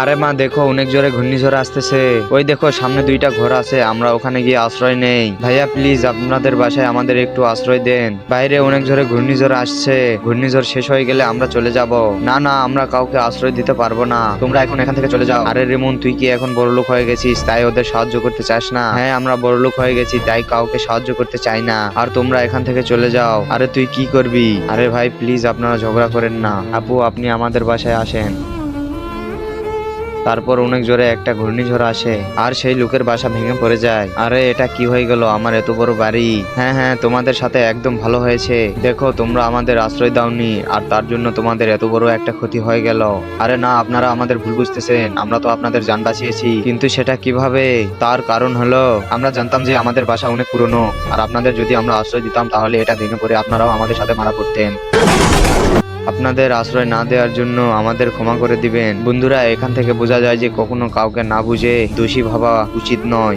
আরে মা দেখো, অনেক জোরে ঘূর্ণিঝড় আসতেছে। ওই দেখো সামনে দুইটা ঘর আছে, আমরা ওখানে গিয়ে আশ্রয় নেই। ভাইয়া প্লিজ আপনাদের বাসায় আমাদের একটু আশ্রয় দেন। বাইরে অনেক জোরে ঘূর্ণিঝড় আসছে, ঘূর্ণিঝড় শেষ হয়ে গেলে আমরা চলে যাব। না না, আমরা কাউকে আশ্রয় দিতে পারবো না, তোমরা এখন এখান থেকে চলে যাও। আরে রিমন, তুই কি এখন বড়লোক হয়ে গেছিস তাই ওদের সাহায্য করতে চাস না? হ্যাঁ, আমরা বড়লোক হয়ে গেছি তাই কাউকে সাহায্য করতে চাই না। আর তোমরা এখান থেকে চলে যাও। আরে তুই কি করবি? আরে ভাই প্লিজ আপনারা ঝগড়া করেন না। আপু আপনি আমাদের বাসায় আসেন। তারপর অনেক জোরে একটা ঘূর্ণিঝড় আসে আর সেই লোকের বাসা ভেঙে পড়ে যায়। আরে এটা কি হয়ে গেল? আমার এত বড় বাড়ি। হ্যাঁ হ্যাঁ, তোমাদের সাথে একদম ভালো হয়েছে। দেখো তোমরা আমাদের আশ্রয় দাওনি আর তার জন্য তোমাদের এত বড় একটা ক্ষতি হয়ে গেল। আরে না, আপনারা আমাদের ভুল বুঝতেছেন। আমরা তো আপনাদের জান বাঁচিয়েছি, কিন্তু সেটা কিভাবে? তার কারণ হলো আমরা জানতাম যে আমাদের বাসা অনেক পুরনো, আর আপনাদের যদি আমরা আশ্রয় দিতাম তাহলে এটা ভেঙে পড়ে আপনারাও আমাদের সাথে মারা পড়তেন। আপনাদের আশ্রয় না দেওয়ার জন্য আমাদের ক্ষমা করে দিবেন। বন্ধুরা, এখান থেকে বোঝা যায় যে কখনো কাউকে না বুঝে দোষী ভাবা উচিত নয়।